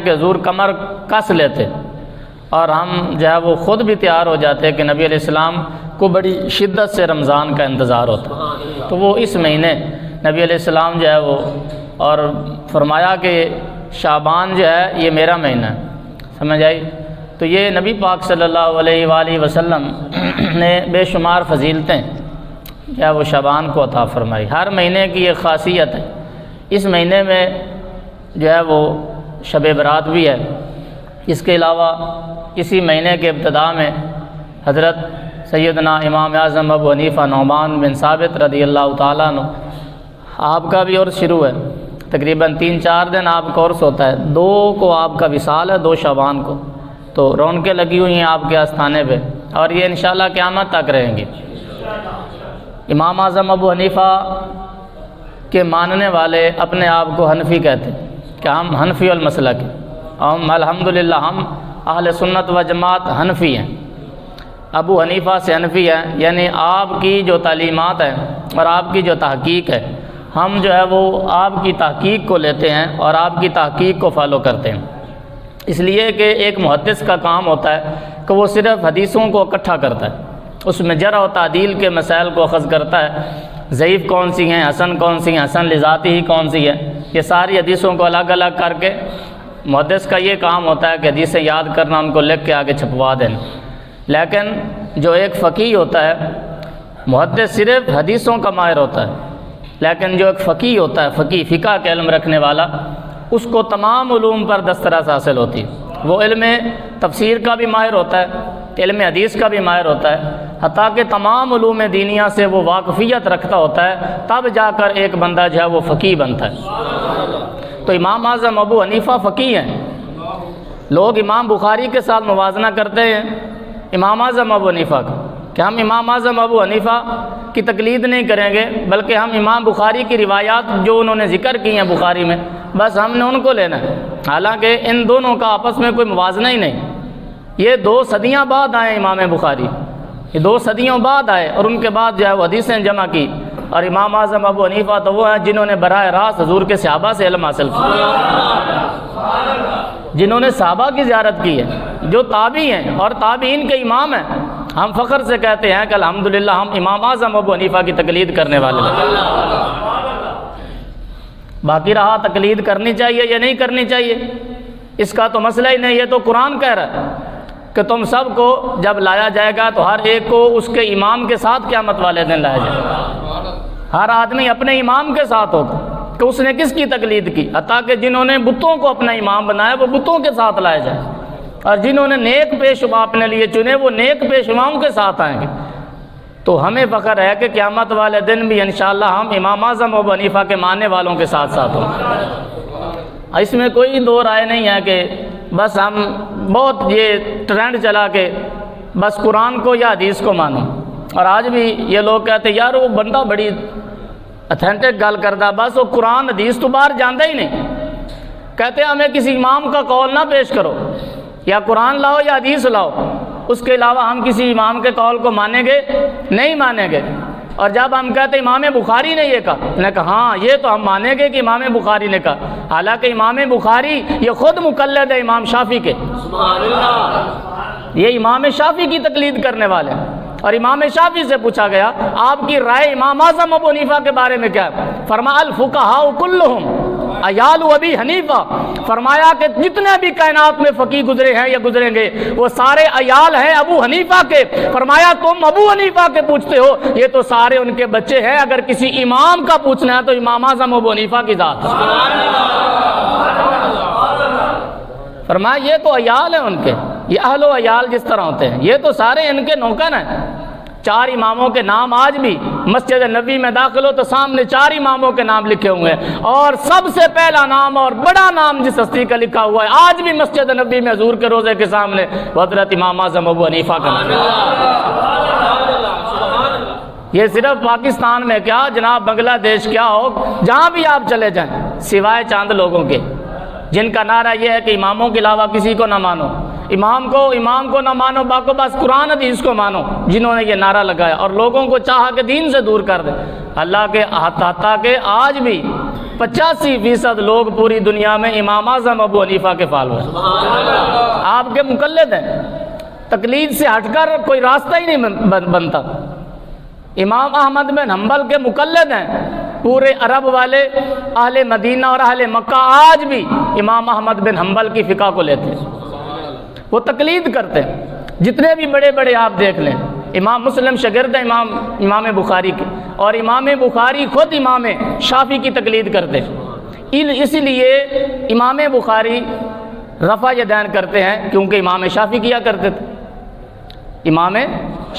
کہ حضور کمر کس لیتے اور ہم جو ہے وہ خود بھی تیار ہو جاتے کہ نبی علیہ السلام کو بڑی شدت سے رمضان کا انتظار ہوتا، تو وہ اس مہینے نبی علیہ السلام جو ہے وہ اور فرمایا کہ شعبان جو ہے یہ میرا مہینہ ہے، سمجھ آئی؟ تو یہ نبی پاک صلی اللہ علیہ وآلہ وسلم نے بے شمار فضیلتیں کیا وہ شعبان کو عطا فرمائی۔ ہر مہینے کی ایک خاصیت ہے، اس مہینے میں جو ہے وہ شب برات بھی ہے۔ اس کے علاوہ اسی مہینے کے ابتدا میں حضرت سیدنا امام اعظم ابو حنیفہ نعمان بن ثابت رضی اللہ تعالیٰ عنہ، آپ کا بھی عرس شروع ہے، تقریباً 3-4 دن آپ کا عرس ہوتا ہے، 2 کو آپ کا وصال ہے، 2 شعبان کو، تو رونقیں لگی ہوئی ہیں آپ کے آستانے پہ، اور یہ انشاءاللہ قیامت تک رہیں گی۔ امام اعظم ابو حنیفہ کے ماننے والے اپنے آپ کو حنفی کہتے ہیں کہ ہم حنفی المسلک ہیں، ہم الحمدللہ ہم اہل سنت و جماعت حنفی ہیں، ابو حنیفہ سے حنفی ہیں، یعنی آپ کی جو تعلیمات ہیں اور آپ کی جو تحقیق ہے، ہم جو ہے وہ آپ کی تحقیق کو لیتے ہیں اور آپ کی تحقیق کو فالو کرتے ہیں۔ اس لیے کہ ایک محدث کا کام ہوتا ہے کہ وہ صرف حدیثوں کو اکٹھا کرتا ہے، اس میں جرح و تعدیل کے مسائل کو اخذ کرتا ہے، ضعیف کون سی ہیں، حسن کون سی ہیں، حسن لذاتی ہی کون سی ہے، یہ ساری حدیثوں کو الگ الگ کر کے محدث کا یہ کام ہوتا ہے کہ حدیثیں یاد کرنا، ان کو لکھ کے آگے چھپوا دینا۔ لیکن جو ایک فقیہ ہوتا ہے، محدث صرف حدیثوں کا ماہر ہوتا ہے، لیکن جو ایک فقیہ ہوتا ہے، فقیہ فقہ کے علم رکھنے والا، اس کو تمام علوم پر دسترس حاصل ہوتی ہے، وہ علم تفسیر کا بھی ماہر ہوتا ہے، علم حدیث کا بھی ماہر ہوتا ہے، حتیٰ کہ تمام علوم دینیہ سے وہ واقفیت رکھتا ہوتا ہے، تب جا کر ایک بندہ جو ہے وہ فقیہ بنتا ہے۔ تو امام اعظم ابو حنیفہ فقیہ ہیں، لوگ امام بخاری کے ساتھ موازنہ کرتے ہیں امام اعظم ابو حنیفہ کا کہ ہم امام اعظم ابو حنیفہ کی تقلید نہیں کریں گے، بلکہ ہم امام بخاری کی روایات جو انہوں نے ذکر کی ہیں بخاری میں، بس ہم نے ان کو لینا ہے، حالانکہ ان دونوں کا آپس میں کوئی موازنہ ہی نہیں۔ یہ 2 صدیاں بعد آئے امام بخاری، یہ 2 صدیوں بعد آئے، اور ان کے بعد جو ہے وہ حدیثیں جمع کی، اور امام اعظم ابو حنیفہ تو وہ ہیں جنہوں نے براہ راست حضور کے صحابہ سے علم حاصل کیا، جنہوں نے صحابہ کی زیارت کی ہے، جو تابعی ہیں اور تابعین کے امام ہیں۔ ہم فخر سے کہتے ہیں کہ الحمدللہ ہم امام اعظم ابو حنیفہ کی تقلید کرنے والے ہیں۔ باقی رہا تقلید کرنی چاہیے یا نہیں کرنی چاہیے، اس کا تو مسئلہ ہی نہیں، یہ تو قرآن کہہ رہا ہے کہ تم سب کو جب لایا جائے گا تو ہر ایک کو اس کے امام کے ساتھ قیامت والے دن لایا جائے گا، ہر آدمی اپنے امام کے ساتھ ہوگا کہ اس نے کس کی تقلید کی، حتیٰ کہ جنہوں نے بتوں کو اپنا امام بنایا وہ بتوں کے ساتھ لائے جائیں، اور جنہوں نے نیک پیشوا اپنے لیے چنے وہ نیک پیشواؤں کے ساتھ آئیں گے۔ تو ہمیں فخر ہے کہ قیامت والے دن بھی انشاءاللہ ہم امام اعظم ابو حنیفہ کے ماننے والوں کے ساتھ ساتھ ہوں گے۔ اس میں کوئی دو رائے نہیں ہے کہ بس ہم بہت یہ ٹرینڈ چلا کے بس قرآن کو یا حدیث کو مانو، اور آج بھی یہ لوگ کہتے ہیں یار وہ بندہ بڑی اتھینٹک گل کرتا، بس وہ قرآن حدیث تو باہر جانتا ہی نہیں، کہتے ہیں ہمیں کسی امام کا قول نہ پیش کرو، یا قرآن لاؤ یا حدیث لاؤ، اس کے علاوہ ہم کسی امام کے قول کو مانیں گے نہیں مانیں گے۔ اور جب ہم کہتے ہیں امام بخاری نے یہ کہا، نے کہا ہاں یہ تو ہم مانیں گے کہ امام بخاری نے کہا، حالانکہ امام بخاری یہ خود مقلد ہے امام شافعی کے، سبحان اللہ، یہ امام شافعی کی تقلید کرنے والے ہیں۔ اور امام شافعی سے پوچھا گیا آپ کی رائے امام اعظم ابو حنیفہ کے بارے میں کیا ہے؟ فرمایا الفقہاء کلہم عیال ابی حنیفہ، فرمایا کہ جتنے بھی کائنات میں فقیہ گزرے ہیں یا گزریں گے وہ سارے عیال ہیں ابو حنیفہ کے۔ فرمایا تم ابو حنیفہ کے پوچھتے ہو، یہ تو سارے ان کے بچے ہیں، اگر کسی امام کا پوچھنا ہے تو امام اعظم ابو حنیفہ کی ذات ہے۔ فرمایا یہ تو عیال ہیں ان کے، یہ اہل و عیال جس طرح ہوتے ہیں، یہ تو سارے ان کے نوکر ہیں۔ 4 اماموں کے نام آج بھی مسجد نبی میں داخل ہو تو سامنے 4 اماموں کے نام لکھے ہوئے ہیں، اور سب سے پہلا نام اور بڑا نام جس ہستی کا لکھا ہوا ہے آج بھی مسجد نبی میں حضور کے روضے کے سامنے حضرت امام اعظم ابو حنیفہ کا نام۔ یہ صرف پاکستان میں کیا جناب بنگلہ دیش کیا ہو، جہاں بھی آپ چلے جائیں، سوائے چاند لوگوں کے جن کا نعرہ یہ ہے کہ اماموں کے علاوہ کسی کو نہ مانو، امام کو نہ مانو، باقی بس قرآن حدیث کو مانو، جنہوں نے یہ نعرہ لگایا اور لوگوں کو چاہا کہ دین سے دور کر دے۔ اللہ کے حتیٰ کہ آج بھی 85% لوگ پوری دنیا میں امام اعظم ابو حنیفہ کے فالوور ہیں، آپ کے مقلد ہیں۔ تقلید سے ہٹ کر کوئی راستہ ہی نہیں بنتا۔ امام احمد بن حنبل کے مقلد ہیں پورے عرب والے، اہل مدینہ اور اہل مکہ آج بھی امام احمد بن حنبل کی فقہ کو لیتے ہیں، وہ تقلید کرتے ہیں۔ جتنے بھی بڑے بڑے آپ دیکھ لیں، امام مسلم شاگرد ہیں امام بخاری کے، اور امام بخاری خود امام شافعی کی تقلید کرتے ہیں۔ اسی لیے امام بخاری رفع یدین کرتے ہیں کیونکہ امام شافعی کیا کرتے تھے، امام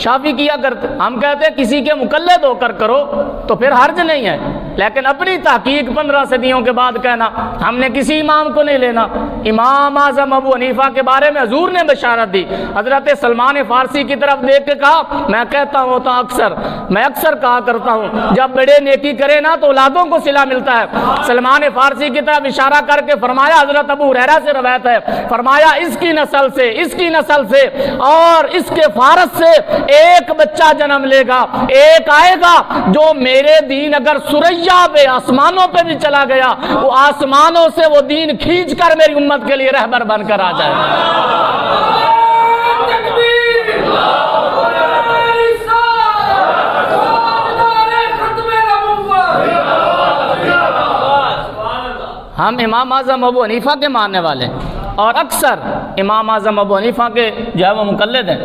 شافعی کیا کرتے۔ ہم کہتے ہیں کسی کے مقلد ہو کر کرو تو پھر حرج نہیں ہے، لیکن اپنی تحقیق 15 صدیوں کے بعد کہنا ہم نے کسی امام کو نہیں لینا۔ امام اعظم ابو حنیفہ کے بارے میں حضور نے بشارت دی، حضرت سلمان فارسی کی طرف دیکھ کے کہا، میں کہتا ہوں تو میں اکثر کہا کرتا ہوں جب بڑے نیکی کرے نا تو اولادوں کو صلہ ملتا ہے۔ سلمان فارسی کی طرف اشارہ کر کے فرمایا، حضرت ابو ہریرہ سے روایت ہے، فرمایا اس کی نسل سے اور اس کے فارس سے ایک بچہ جنم لے گا، ایک آئے گا جو میرے دین اگر سریا پہ آسمانوں پہ بھی چلا گیا، وہ آسمانوں سے وہ دین کھینچ کر میری امت کے لیے رہبر بن کر آ جائے گا۔ ہم امام اعظم ابو حنیفہ کے ماننے والے ہیں اور اکثر امام اعظم ابو حنیفہ کے جو ہے وہ مقلد ہیں۔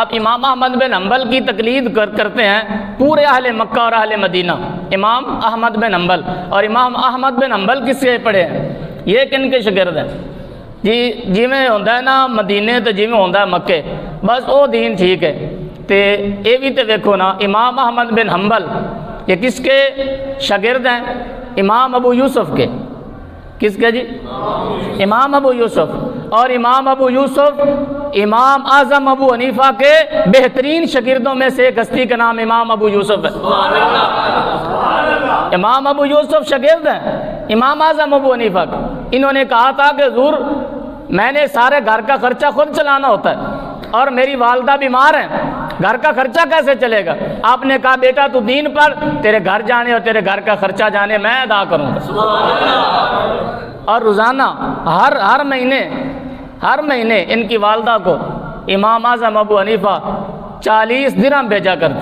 اب امام احمد بن حنبل کی تقلید کرتے ہیں پورے اہل مکہ اور اہل مدینہ، امام احمد بن حنبل۔ اور امام احمد بن حنبل کس سے پڑھے ہیں؟ یہ کن کے شاگرد ہیں؟ جی میں ہوتا ہے نا مدینے تو جی میں ہوتا ہے مکے، بس وہ دین ٹھیک ہے۔ تے یہ بھی تو دیکھو نا، امام احمد بن حنبل یہ کس کے شاگرد ہیں؟ امام ابو یوسف کے۔ کس کے جی؟ امام ابو یوسف۔ اور امام ابو یوسف امام اعظم ابو حنیفہ کے بہترین شاگردوں میں سے ایک ہستی کا نام امام ابو یوسف ہے۔ امام ابو یوسف شاگرد ہیں امام اعظم ابو حنیفہ کے۔ انہوں نے کہا تھا کہ حضور میں نے سارے گھر کا خرچہ خود چلانا ہوتا ہے اور میری والدہ بیمار ہیں، گھر کا خرچہ کیسے چلے گا؟ آپ نے کہا بیٹا تو دین پر، تیرے گھر جانے اور تیرے گھر کا خرچہ جانے میں ادا کروں گا۔ اور روزانہ ہر مہینے ان کی والدہ کو امام اعظم ابو حنیفہ 40 درہم بھیجا کرتے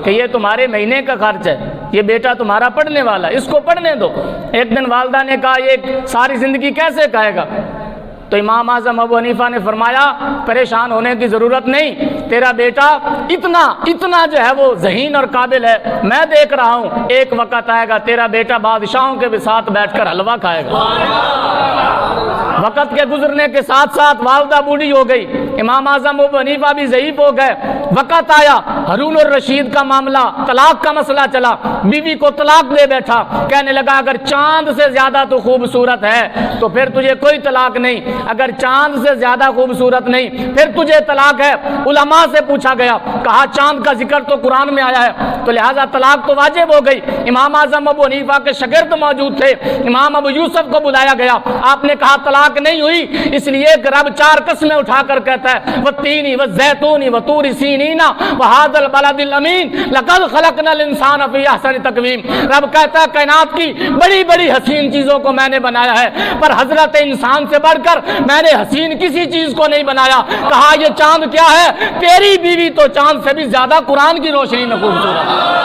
کہ یہ تمہارے مہینے کا خرچ ہے، یہ بیٹا تمہارا پڑھنے والا ہے، اس کو پڑھنے دو۔ ایک دن والدہ نے کہا یہ ساری زندگی کیسے کہے گا؟ تو امام اعظم ابو حنیفہ نے فرمایا پریشان ہونے کی ضرورت نہیں، تیرا بیٹا اتنا جو ہے وہ ذہین اور قابل ہے، میں دیکھ رہا ہوں ایک وقت آئے گا تیرا بیٹا بادشاہوں کے بھی ساتھ بیٹھ کر حلوہ کھائے گا۔ وقت کے گزرنے کے ساتھ ساتھ والدہ بوڑھی ہو گئی، امام اعظم ابو حنیفہ بھی ضعیف ہو گئے۔ وقت آیا ہارون الرشید کا معاملہ، طلاق کا مسئلہ چلا، بیوی کو طلاق دے بیٹھا، کہنے لگا اگر چاند سے زیادہ تو خوبصورت ہے تو پھر تجھے کوئی طلاق نہیں، اگر چاند سے زیادہ خوبصورت نہیں پھر تجھے طلاق ہے۔ علماء سے پوچھا گیا، کہا چاند کا ذکر تو قرآن میں آیا ہے تو لہٰذا طلاق تو واجب ہو گئی۔ امام اعظم ابو حنیفہ کے شاگرد موجود تھے، امام ابو یوسف کو بلایا گیا، آپ نے کہا طلاق نہیں ہوئی اس لیے کہ رب 4 قسمیں اٹھا کر کہتا ہے والتین والزیتون وطور سینین وہذا البلد الامین لقد خلقنا الانسان فی احسن تقویم۔ رب کہتا ہے کائنات کی بڑی بڑی حسین چیزوں کو میں نے بنایا ہے، پر حضرت انسان سے بڑھ کر میں نے حسین کسی چیز کو نہیں بنایا۔ کہا یہ چاند کیا ہے؟ تیری بیوی تو چاند سے بھی زیادہ قرآن کی روشنی میں خوبصورت ہے۔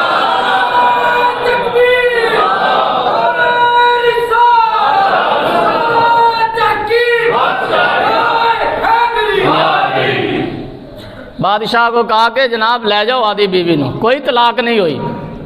بادشاہ کو کہا کہ جناب لے جاؤ آدھی بیوی نو، کوئی طلاق نہیں ہوئی،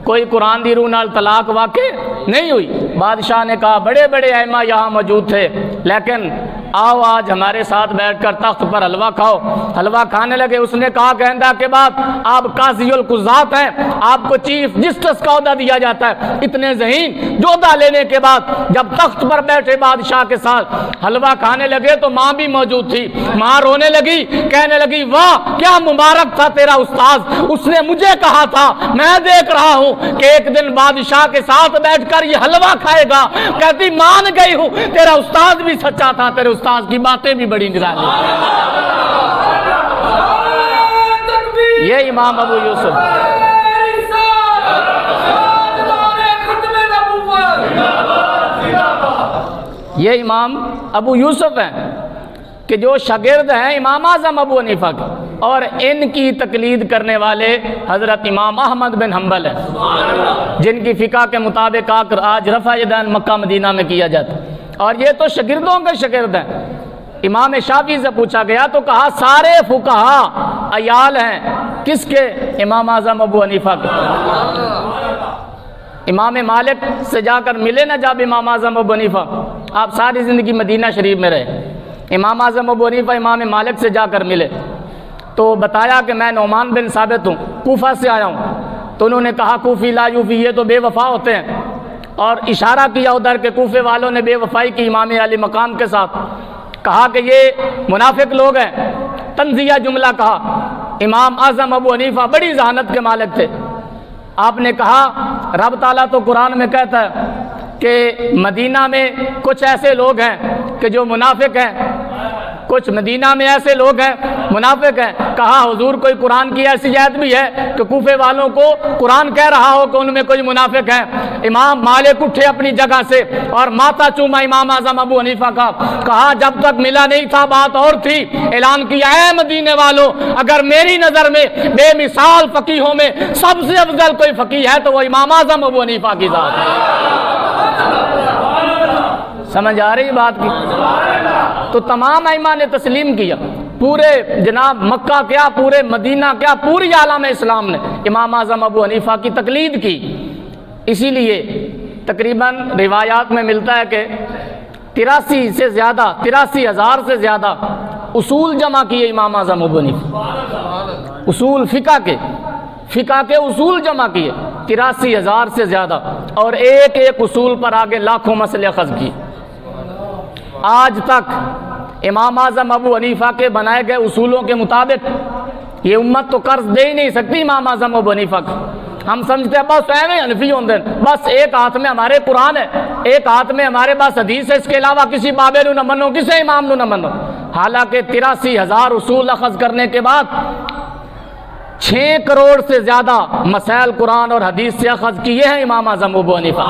کوئی قرآن دی روح نال طلاق واقع نہیں ہوئی۔ بادشاہ نے کہا بڑے بڑے ائمہ یہاں موجود تھے لیکن آؤ آج ہمارے ساتھ بیٹھ کر تخت پر حلوہ کھاؤ۔ حلوہ کھانے لگے، اس نے کہا گہندہ کے بعد آپ قاضی القضات ہیں، آپ کو چیف جسٹس کا عہدہ دیا جاتا ہے۔ اتنے ذہین جو عہدہ لینے کے بعد جب تخت پر بیٹھے بادشاہ کے ساتھ حلوہ کھانے لگے تو ماں بھی موجود تھی، ماں رونے لگی، کہنے لگی واہ کیا مبارک تھا تیرا استاذ، اس نے مجھے کہا تھا، میں دیکھ رہا ہوں کہ ایک دن بادشاہ کے ساتھ بیٹھ کر یہ حلوہ کھائے گا۔ کہتی مان گئی ہوں تیرا استاذ بھی سچا تھا، تیرے استاذ کی باتیں بھی بڑی نرالی۔ یہ امام ابو یوسف یہ امام ابو یوسف ہیں کہ جو شاگرد ہیں امام اعظم ابو حنیفہ کے، اور ان کی تقلید کرنے والے حضرت امام احمد بن حنبل ہیں، جن کی فقہ کے مطابق آج رفع یدین مکہ مدینہ میں کیا جاتا ہے، اور یہ تو شاگردوں کے شاگرد ہیں۔ امام شافعی سے پوچھا گیا تو کہا سارے فقہا عیال ہیں کس کے؟ امام اعظم ابو حنیفہ کے۔ امام مالک سے جا کر ملے نا جب امام اعظم ابو حنیفہ، آپ ساری زندگی مدینہ شریف میں رہے، امام اعظم ابو حنیفہ امام مالک سے جا کر ملے تو بتایا کہ میں نعمان بن ثابت ہوں، کوفہ سے آیا ہوں۔ تو انہوں نے کہا کوفی لا یوفی، یہ تو بے وفا ہوتے ہیں، اور اشارہ کیا ادھر کہ کوفے والوں نے بے وفائی کی امام علی مقام کے ساتھ، کہا کہ یہ منافق لوگ ہیں، تنزیہ جملہ کہا۔ امام اعظم ابو حنیفہ بڑی ذہانت کے مالک تھے، آپ نے کہا رب تعالیٰ تو قرآن میں کہتا ہے کہ مدینہ میں کچھ ایسے لوگ ہیں کہ جو منافق ہیں، کچھ مدینہ میں ایسے لوگ ہیں منافق ہیں۔ کہا حضور کوئی قرآن کی ایسی آیت بھی ہے کہ کوفے والوں کو قرآن کہہ رہا ہو کہ ان میں کوئی منافق ہے؟ امام مالک اٹھے اپنی جگہ سے اور ماتھا چوما امام اعظم ابو حنیفہ کا، کہا جب تک ملا نہیں تھا بات اور تھی، اعلان کیا اے مدینے والوں، اگر میری نظر میں بے مثال فقیہوں میں سب سے افضل کوئی فقیہ ہے تو وہ امام اعظم ابو حنیفہ کی ذات ہے۔ سمجھ آ رہی بات کی؟ تو تمام ائمہ نے تسلیم کیا، پورے جناب مکہ کیا، پورے مدینہ کیا، پوری عالم اسلام نے امام اعظم ابو حنیفہ کی تقلید کی۔ اسی لیے تقریباً روایات میں ملتا ہے کہ 83,000 سے زیادہ اصول جمع کیے امام اعظم ابو حنیفہ، اصول فقہ کے اصول جمع کیے 83,000 سے زیادہ، اور ایک ایک اصول پر آگے لاکھوں مسئلے اخذ کیے۔ آج تک امام اعظم ابو حنیفہ کے بنائے گئے اصولوں کے مطابق یہ امت تو قرض دے ہی نہیں سکتی امام اعظم ابو حنیفہ کا۔ ہم سمجھتے ہیں بس ایویں حنفی ہوندے، بس ایک ہاتھ میں ہمارے قرآن ہے، ایک ہاتھ میں ہمارے پاس حدیث ہے، اس کے علاوہ کسی بابے نو نہ منو، کسی امام نو نہ منو۔ حالانکہ 83,000 اصول اخذ کرنے کے بعد 6 کروڑ سے زیادہ مسائل قرآن اور حدیث سے اخذ کیے ہیں امام اعظم ابو حنیفہ۔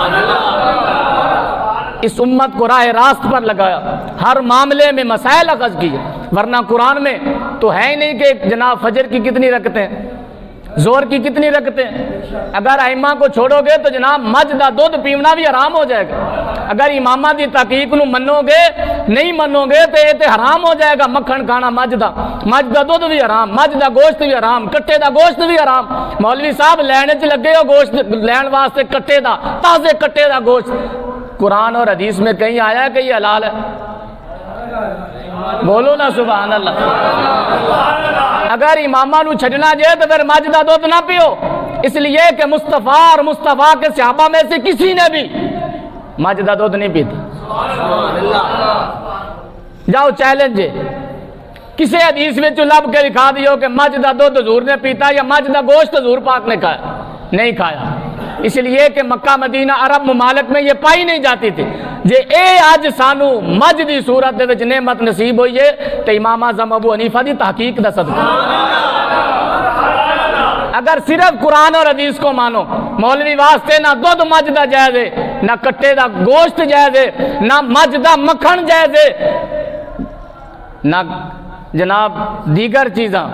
اس امت کو راہ راست پر لگایا، ہر معاملے میں مسائل اخذ کیے، ورنہ قرآن میں تو ہے ہی نہیں کہ جناب فجر کی کتنی رکعتیں، زور کی کتنی رکعتیں۔ اگر ائمہ کو چھوڑو گے تو جناب مجھ دا دودھ پیونا بھی حرام ہو جائے گا۔ اگر امامہ دی تحقیق نو منو گے، نہیں منو گے تو یہ تے حرام ہو جائے گا۔ مکھن کھانا مجھ دا دودھ بھی حرام، مجھ دا گوشت بھی حرام، کٹے دا گوشت بھی حرام۔ مولوی صاحب لینے چ لگے ہو گوشت لین واسطے کٹے دا، تازے کٹے دا گوشت۔ قرآن اور حدیث میں کہیں آیا ہے کہ یہ حلال ہے؟ بولو نا سبحان اللہ۔ اگر امامہ نو چھڈنا جائے تو پھر مجھ دا دودھ نہ پیو، اس لیے کہ مصطفیٰ اور مصطفیٰ کے صحابہ میں سے کسی نے بھی مجھ دا دودھ نہیں پیتا۔ جاؤ چیلنج ہے، کسی حدیث میں لب کے دکھا دیو کہ مجھ دا دودھ حضور نے پیتا یا مجھ دا گوشت حضور پاک نے کھایا، نہیں کھایا۔ اس لیے کہ مکہ مدینہ عرب ممالک میں یہ پائی نہیں جاتی تھی۔ جے اے آج سانو مجھ دی صورت دے وچ نعمت نصیب ہوئی ہے تو امام اعظم ابو حنیفہ دی تحقیق دا صدقہ۔ اگر صرف قرآن اور حدیث کو مانو، مولوی واسطے نہ دودھ مجھ دا جائز ہے، نہ کٹے دا گوشت جائز ہے، نہ مجھ دا مکھن جائز ہے، نہ جناب دیگر چیزاں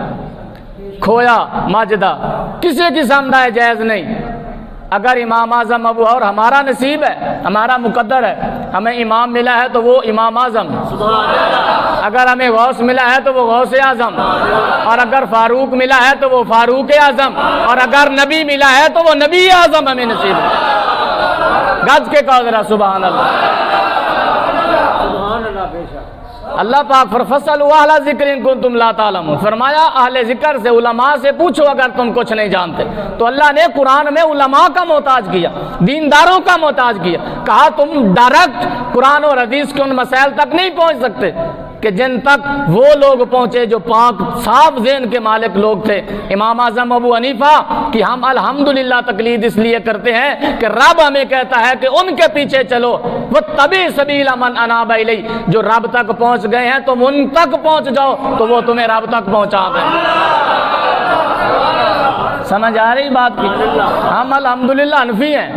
کھویا مجھ دا کسی قسم دا جائز نہیں۔ اگر امام اعظم ابو اور ہمارا نصیب ہے، ہمارا مقدر ہے، ہمیں امام ملا ہے تو وہ امام اعظم، اگر ہمیں غوث ملا ہے تو وہ غوث اعظم، اور اگر فاروق ملا ہے تو وہ فاروق اعظم، اور اگر نبی ملا ہے تو وہ نبی اعظم ہمیں نصیب ہے۔ گج کے کہو ذرا سبحان اللہ۔ اللہ پاک فَاسْأَلُوا أَهْلَ الذِّكْرِ إِن كُنتُمْ لَا تَعْلَمُونَ، فرمایا اہل ذکر سے، علماء سے پوچھو اگر تم کچھ نہیں جانتے۔ تو اللہ نے قرآن میں علماء کا محتاج کیا، دینداروں کا محتاج کیا، کہا تم ڈائریکٹ قرآن اور حدیث کے ان مسائل تک نہیں پہنچ سکتے کہ جن تک وہ لوگ پہنچے جو پاک صاف ذہن کے مالک لوگ تھے۔ امام اعظم ابو حنیفہ کہ ہم الحمدللہ تقلید اس لیے کرتے ہیں کہ رب ہمیں کہتا ہے کہ ان کے پیچھے چلو، وَاتَّبِعْ سَبِيلَ مَنْ أَنَابَ إِلَيَّ، جو رب تک پہنچ گئے ہیں تم ان تک پہنچ جاؤ تو وہ تمہیں رب تک پہنچا دیں۔ سمجھ آ رہی بات کی؟ ہم الحمدللہ حنفی ہیں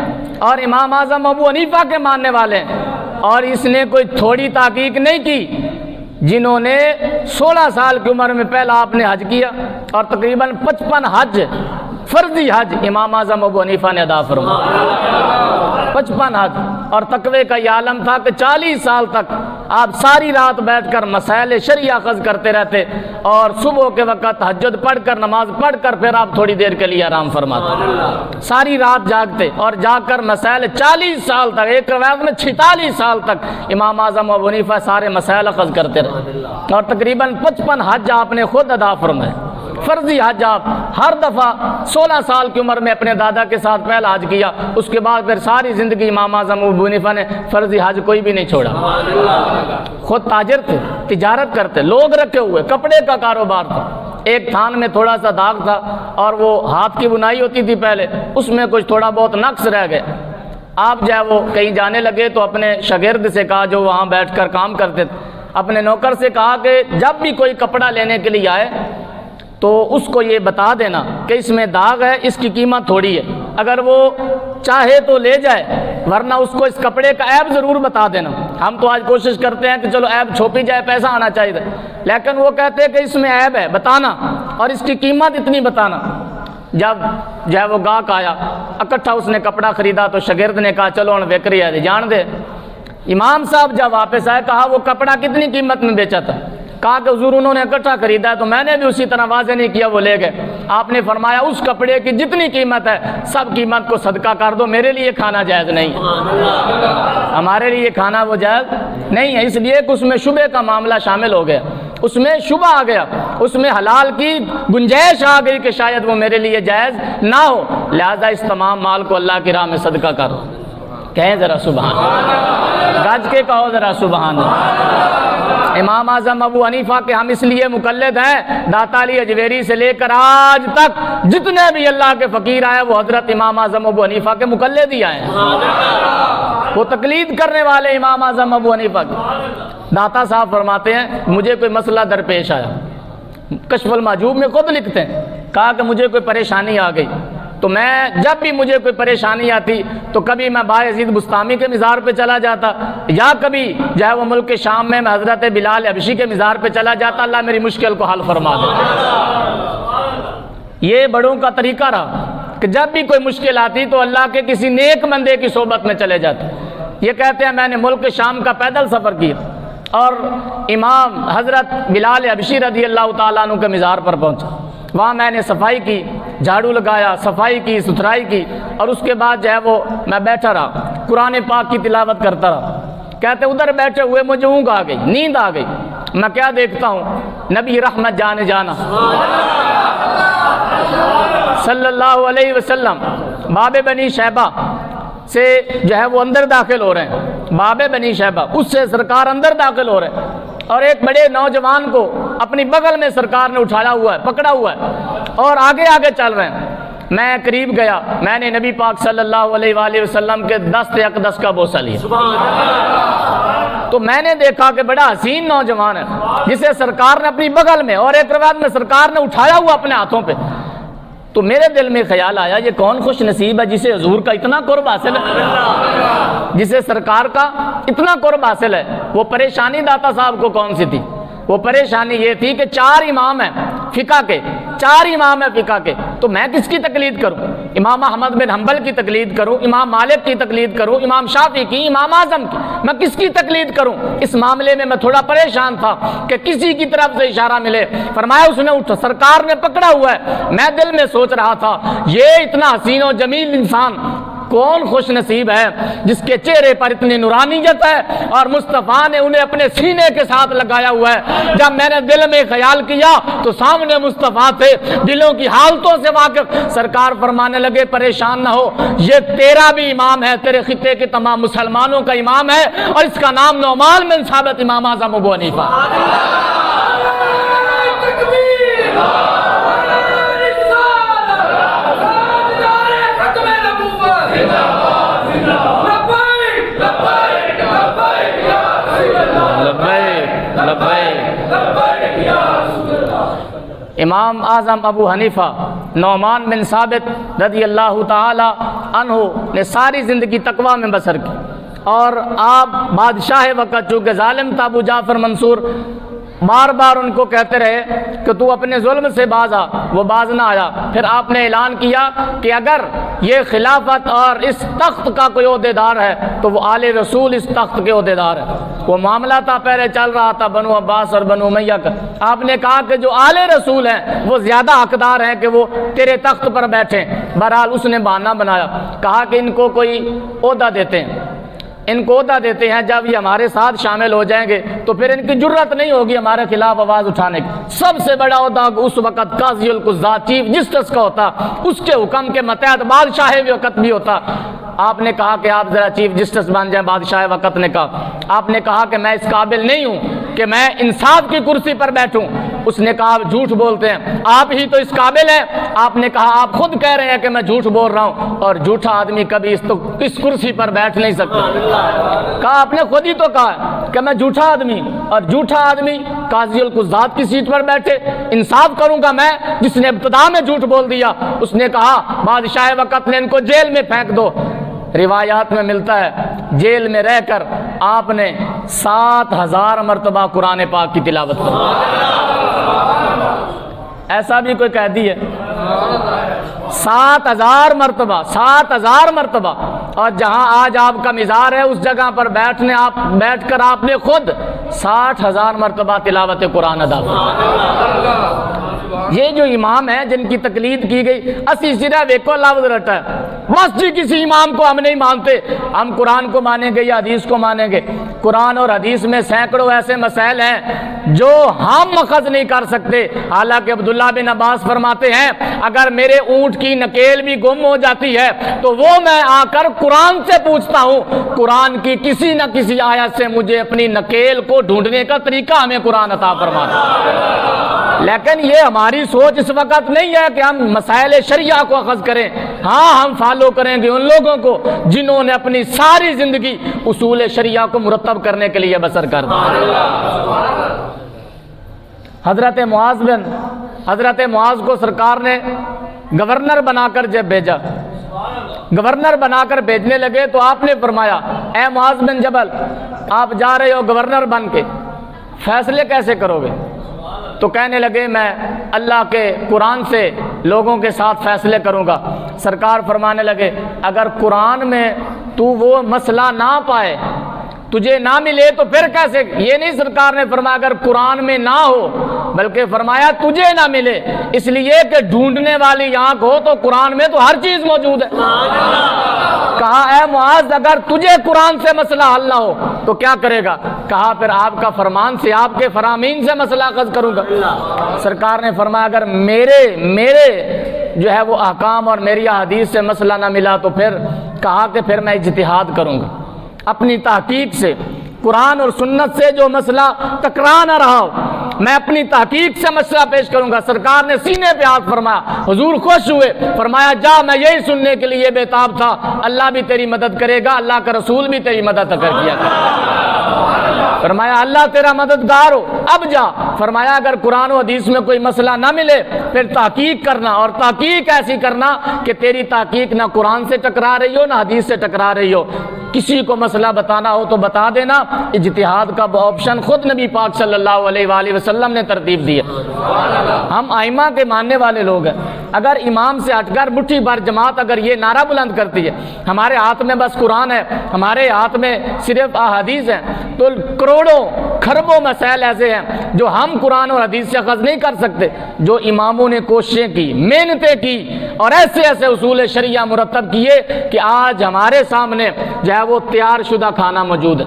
اور امام اعظم ابو حنیفہ کے ماننے والے ہیں۔ اور اس نے کوئی تھوڑی تحقیق نہیں کی، جنہوں نے 16 سال کی عمر میں پہلا آپ نے حج کیا اور تقریباً 55 حج فرضی حج امام اعظم ابو حنیفہ نے ادا فرمایا، 55 حج، اور تقوی کا یہ عالم تھا کہ 40 سال تک آپ ساری رات بیٹھ کر مسائل شرعیہ اخذ کرتے رہتے اور صبح کے وقت تہجد پڑھ کر نماز پڑھ کر پھر آپ تھوڑی دیر کے لیے آرام فرماتے، ساری رات جاگتے اور جاگ کر مسائل 40 سال تک، ایک روایت میں 46 سال تک امام اعظم ابو حنیفہ سارے مسائل اخذ کرتے رہے اور تقریباً 55 حج آپ نے خود ادا فرمائے، فرضی حج آپ ہر دفعہ 16 سال کی عمر میں اپنے دادا کے ساتھ پہلا حج کیا، اس کے بعد پھر ساری زندگی امام اعظم ابو حنیفہ نے فرضی حج کوئی بھی نہیں چھوڑا۔ خود تاجر تھے، تجارت کرتے، لوگ رکھے ہوئے، کپڑے کا کاروبار تھا، ایک تھان میں تھوڑا سا داغ تھا اور وہ ہاتھ کی بنائی ہوتی تھی پہلے، اس میں کچھ تھوڑا بہت نقص رہ گئے، آپ جو ہے وہ کہیں جانے لگے تو اپنے شاگرد سے کہا جو وہاں بیٹھ کر کام کرتے تھے، اپنے نوکر سے کہا کہ جب بھی کوئی کپڑا لینے کے لیے آئے تو اس کو یہ بتا دینا کہ اس میں داغ ہے، اس کی قیمت تھوڑی ہے، اگر وہ چاہے تو لے جائے ورنہ اس کو اس کپڑے کا عیب ضرور بتا دینا۔ ہم تو آج کوشش کرتے ہیں کہ چلو عیب چھوپی جائے، پیسہ آنا چاہیے، لیکن وہ کہتے ہیں کہ اس میں عیب ہے بتانا اور اس کی قیمت اتنی بتانا۔ جب جو ہے وہ گاہک آیا اکٹھا اس نے کپڑا خریدا تو شاگرد نے کہا چلو ہن وکری ہے جان دے۔ امام صاحب جب واپس آئے کہا وہ کپڑا کتنی قیمت میں بیچا تھا؟ کہا کہ حضور انہوں نے اکٹھا خریدا ہے تو میں نے بھی اسی طرح واضح نہیں کیا، وہ لے گئے۔ آپ نے فرمایا اس کپڑے کی جتنی قیمت ہے سب قیمت کو صدقہ کر دو، میرے لیے کھانا جائز نہیں ہے، ہمارے لیے کھانا وہ جائز نہیں ہے، اس لیے کہ اس میں شبہ کا معاملہ شامل ہو گیا، اس میں شبہ آ گیا، اس میں حلال کی گنجائش آ گئی کہ شاید وہ میرے لیے جائز نہ ہو، لہذا اس تمام مال کو اللہ کی راہ میں صدقہ کرو۔ کہیں ذرا سبحان اللہ، گج کے کہو ذرا سبحان اللہ۔ امام اعظم ابو حنیفہ کے ہم اس لیے مقلد ہیں، داتا علی اجویری سے لے کر آج تک جتنے بھی اللہ کے فقیر آئے وہ حضرت امام اعظم ابو حنیفہ کے مقلد ہی آئے ہیں، وہ تقلید کرنے والے امام اعظم ابو حنیفہ کے۔ داتا صاحب فرماتے ہیں مجھے کوئی مسئلہ درپیش آیا، کشف المحجوب میں خود لکھتے ہیں، کہا کہ مجھے کوئی پریشانی آ گئی تو میں جب بھی مجھے کوئی پریشانی آتی تو کبھی میں بایزید بستامی کے مزار پہ چلا جاتا یا کبھی جو ہے وہ ملک شام میں حضرت بلال حبشی کے مزار پہ چلا جاتا، اللہ میری مشکل کو حل فرما دے۔ یہ بڑوں کا طریقہ رہا کہ جب بھی کوئی مشکل آتی تو اللہ کے کسی نیک بندے کی صحبت میں چلے جاتے۔ یہ کہتے ہیں میں نے ملک شام کا پیدل سفر کیا اور امام حضرت بلال حبشی رضی اللہ تعالیٰ عنہ کے مزار پر پہنچا، وہاں میں نے صفائی کی، جھاڑو لگایا، صفائی کی، ستھرائی کی اور اس کے بعد جو ہے وہ میں بیٹھا رہا، قرآن پاک کی تلاوت کرتا رہا۔ کہتے ادھر بیٹھے ہوئے مجھے اونگ آ گئی، نیند آ گئی، میں کیا دیکھتا ہوں نبی رحمت جانے جانا صلی اللہ علیہ وسلم باب بنی شیبہ سے جو ہے وہ اندر داخل ہو رہے ہیں، باب بنی شیبہ اس سے سرکار اندر داخل ہو رہے ہیں اور ایک بڑے نوجوان کو اپنی بغل میں سرکار نے اٹھایا ہوا ہے، پکڑا ہوا ہے اور آگے آگے چل رہے ہیں۔ میں قریب گیا، میں نے نبی پاک صلی اللہ علیہ وآلہ وسلم کے دست اقدس کا بوسہ لیا تو میں نے دیکھا کہ بڑا حسین نوجوان ہے جسے سرکار نے اپنی بغل میں اور ایک روایت میں سرکار نے اٹھایا ہوا اپنے ہاتھوں پہ، تو میرے دل میں خیال آیا یہ کون خوش نصیب ہے جسے حضور کا اتنا قرب حاصل ہے، جسے سرکار کا اتنا قرب حاصل ہے۔ وہ پریشانی داتا صاحب کو کون سی تھی؟ وہ پریشانی یہ تھی کہ 4 امام ہیں فقہ کے، 4 امام ہیں فقہ کے، تو میں کس کی تقلید کروں؟ امام احمد بن حنبل کی تقلید کروں، امام مالک کی تقلید کروں، امام شافعی کی، امام اعظم کی، میں کس کی تقلید کروں؟ اس معاملے میں میں تھوڑا پریشان تھا کہ کسی کی طرف سے اشارہ ملے۔ فرمایا اس نے اٹھا، سرکار نے پکڑا ہوا ہے۔ میں دل میں سوچ رہا تھا یہ اتنا حسین و جمیل انسان کون خوش نصیب ہے جس کے چہرے پر اتنی نورانیت ہے اور مصطفیٰ نے انہیں اپنے سینے کے ساتھ لگایا ہوا ہے۔ جب میں نے دل میں خیال کیا تو سامنے مصطفیٰ تھے، دلوں کی حالتوں سے واقف۔ سرکار فرمانے لگے پریشان نہ ہو، یہ تیرا بھی امام ہے، تیرے خطے کے تمام مسلمانوں کا امام ہے اور اس کا نام نعمان بن ثابت امام اعظم ابو حنیفہ۔ امام اعظم ابو حنیفہ نعمان بن ثابت رضی اللہ تعالی عنہ نے ساری زندگی تقوی میں بسر کی اور آپ بادشاہ وقت چونکہ ظالم تھا ابو جعفر منصور، بار بار ان کو کہتے رہے کہ تو اپنے ظلم سے باز آ، وہ باز نہ آیا۔ پھر آپ نے اعلان کیا کہ اگر یہ خلافت اور اس تخت کا کوئی عہدیدار ہے تو وہ آل رسول اس تخت کے عہدیدار ہے۔ وہ معاملہ تھا پہلے چل رہا تھا بنو عباس اور بنو امیہ کا، آپ نے کہا کہ جو آل رسول ہیں وہ زیادہ حقدار ہیں کہ وہ تیرے تخت پر بیٹھیں۔ بہرحال اس نے بہانہ بنایا، کہا کہ ان کو کوئی عہدہ دیتے ہیں، ان کو عہدہ دیتے ہیں، جب یہ ہمارے ساتھ شامل ہو جائیں گے تو پھر ان کی جرت نہیں ہوگی ہمارے خلاف آواز اٹھانے کی۔ سب سے بڑا عہدہ اس وقت قاضی القضات چیف جسٹس کا ہوتا، اس کے حکم کے متحد بادشاہ وقت بھی ہوتا۔ آپ نے کہا کہ آپ ذرا چیف جسٹس بن جائیں، بادشاہ وقت نے کہا، آپ نے کہا کہ میں اس قابل نہیں ہوں کہ میں انصاف کی کرسی پر بیٹھوں۔ اس نے کہا آپ جھوٹ بولتے ہیں، آپ ہی تو اس قابل ہیں۔ آپ نے کہا آپ خود کہہ رہے ہیں کہ میں جھوٹ بول رہا ہوں، اور جھوٹا آدمی کبھی اس کرسی پر بیٹھ نہیں سکتا۔ کہا آپ نے خود ہی تو کہا کہ میں جھوٹا آدمی، اور جھوٹا آدمی قاضی القضات کی سیٹ پر بیٹھے، انصاف کروں گا میں جس نے ابتدا میں جھوٹ بول دیا۔ اس نے کہا بادشاہ وقت نے ان کو جیل میں پھینک دو۔ روایات میں ملتا ہے جیل میں رہ کر آپ نے 7000 مرتبہ قرآن پاک کی تلاوت کی۔ ایسا بھی کوئی قیدی ہے؟ 7000 مرتبہ، 7000 مرتبہ۔ اور جہاں آج آپ کا مزار ہے اس جگہ پر بیٹھ کر آپ نے خود 60,000 مرتبہ تلاوت قرآن ادا کی۔ یہ جو امام ہیں جن کی تقلید کی گئی، اسی صرف ایک لفظ رٹا ہے، بس جی کسی امام کو ہم نہیں مانتے، ہم قرآن کو مانیں گے یا حدیث کو مانیں گے۔ قرآن اور حدیث میں سینکڑوں ایسے مسائل ہیں جو ہم اخذ نہیں کر سکتے۔ حالانکہ عبداللہ بن عباس فرماتے ہیں اگر میرے اونٹ کی نکیل بھی گم ہو جاتی ہے تو وہ میں آ کر قرآن سے پوچھتا ہوں، قرآن کی کسی نہ کسی آیت سے مجھے اپنی نکیل کو ڈھونڈنے کا طریقہ ہمیں قرآن عطا فرماتا ہے۔ لیکن یہ ہماری سوچ اس وقت نہیں ہے کہ ہم مسائل شریعہ کو اخذ کریں، ہاں ہم فالو کریں گے ان لوگوں کو جنہوں نے اپنی ساری زندگی اصول شریعہ کو مرتب کرنے کے لیے بسر کر دی۔ حضرت معاذ کو سرکار نے گورنر بنا کر جب بھیجا، گورنر بنا کر بھیجنے لگے تو آپ نے فرمایا اے معاذ بن جبل، آپ جا رہے ہو گورنر بن کے، فیصلے کیسے کرو گے؟ تو کہنے لگے میں اللہ کے قرآن سے لوگوں کے ساتھ فیصلے کروں گا۔ سرکار فرمانے لگے اگر قرآن میں تو وہ مسئلہ نہ پائے، تجھے نہ ملے تو پھر کیسے؟ یہ نہیں سرکار نے فرمایا اگر قرآن میں نہ ہو، بلکہ فرمایا تجھے نہ ملے، اس لیے کہ ڈھونڈنے والی آنکھ ہو تو قرآن میں تو ہر چیز موجود ہے۔ کہا اے معاذ اگر تجھے قرآن سے مسئلہ حل نہ ہو تو کیا کرے گا؟ کہا پھر آپ کا فرمان سے، آپ کے فرامین سے مسئلہ اخذ کروں گا۔ سرکار نے فرمایا اگر میرے جو ہے وہ احکام اور میری حدیث سے مسئلہ نہ ملا تو پھر کہا کہ پھر میں اجتہاد کروں گا اپنی تحقیق سے، قرآن اور سنت سے جو مسئلہ ٹکرا نہ رہا ہو میں اپنی تحقیق سے مسئلہ پیش کروں گا۔ سرکار نے سینے پہ ہاتھ فرمایا، حضور خوش ہوئے، فرمایا جا میں یہی سننے کے لیے بےتاب تھا، اللہ بھی تیری مدد کرے گا، اللہ کا رسول بھی تیری مدد کر کیا فرمایا اللہ تیرا مددگار ہو، اب جا۔ فرمایا اگر قرآن و حدیث میں کوئی مسئلہ نہ ملے پھر تحقیق کرنا، اور تحقیق ایسی کرنا کہ تیری تحقیق نہ قرآن سے ٹکرا رہی ہو نہ حدیث سے ٹکرا رہی ہو، کسی کو مسئلہ بتانا ہو تو بتا دینا۔ اجتہاد کا آپشن خود نبی پاک صلی اللہ علیہ وآلہ وسلم نے ترتیب دی ہے۔ ہم ائمہ کے ماننے والے لوگ ہیں، اگر امام سے ہٹ کر مٹھی بھر جماعت اگر یہ نعرہ بلند کرتی ہے ہمارے ہاتھ میں بس قرآن ہے، ہمارے ہاتھ میں صرف احادیث ہیں، تو کروڑوں کھربوں مسائل ایسے ہیں جو ہم قرآن اور حدیث سے اخذ نہیں کر سکتے، جو اماموں نے کوششیں کی، محنتیں کی اور ایسے ایسے اصول شریعہ مرتب کیے کہ آج ہمارے سامنے جو ہے وہ تیار شدہ کھانا موجود ہے۔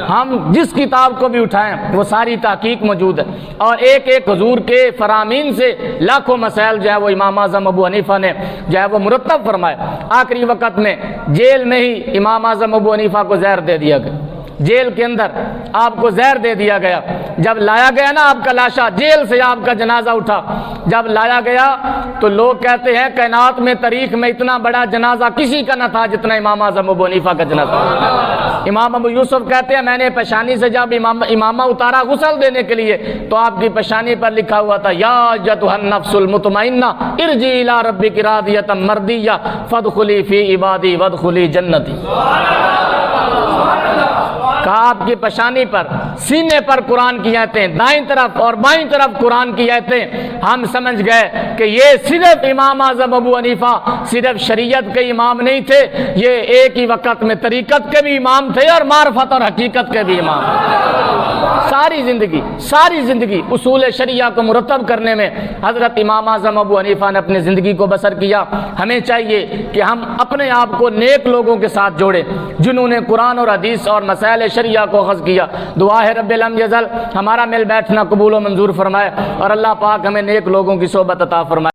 ہم جس کتاب کو بھی اٹھائیں وہ ساری تحقیق موجود ہے، اور ایک ایک حضور کے فرامین سے لاکھوں مسائل جو ہے وہ امام اعظم ابو حنیفہ نے جو ہے وہ مرتب فرمائے۔ آخری وقت میں جیل میں ہی امام اعظم ابو حنیفہ کو زہر دے دیا گیا، جیل کے اندر آپ کو زہر دے دیا گیا۔ جب لایا گیا نا آپ کا لاشا، جیل سے آپ کا جنازہ اٹھا، جب لایا گیا تو لوگ کہتے ہیں کائنات میں تاریخ میں اتنا بڑا جنازہ کسی کا نہ تھا جتنا امام اعظم ابو حنیفہ کا جنازہ۔ امام ابو یوسف کہتے ہیں میں نے پیشانی سے جب امامہ اتارا غسل دینے کے لیے تو آپ کی پیشانی پر لکھا ہوا تھا یا ایتھا النفس المطمئنہ ارجعی الی ربک راضیۃ مرضیہ فادخلی فی عبادی وادخلی جنتی۔ آپ کی پیشانی پر، سینے پر قرآن کی آیتیں، دائیں طرف اور بائیں طرف قرآن کی آیتیں، ہم سمجھ گئے کہ یہ صرف امام اعظم ابو حنیفہ صرف شریعت کے امام نہیں تھے، یہ ایک ہی وقت میں طریقت کے بھی امام تھے اور معرفت اور حقیقت کے بھی امام تھے۔ ساری زندگی اصول شریعہ کو مرتب کرنے میں حضرت امام اعظم ابو حنیفہ نے اپنی زندگی کو بسر کیا۔ ہمیں چاہیے کہ ہم اپنے آپ کو نیک لوگوں کے ساتھ جوڑیں جنہوں نے قرآن اور حدیث اور مسائل شریعہ کو اخذ کیا۔ دعا ہے رب لم یزل ہمارا مل بیٹھنا قبول و منظور فرمائے اور اللہ پاک ہمیں نیک لوگوں کی صحبت عطا فرمائے۔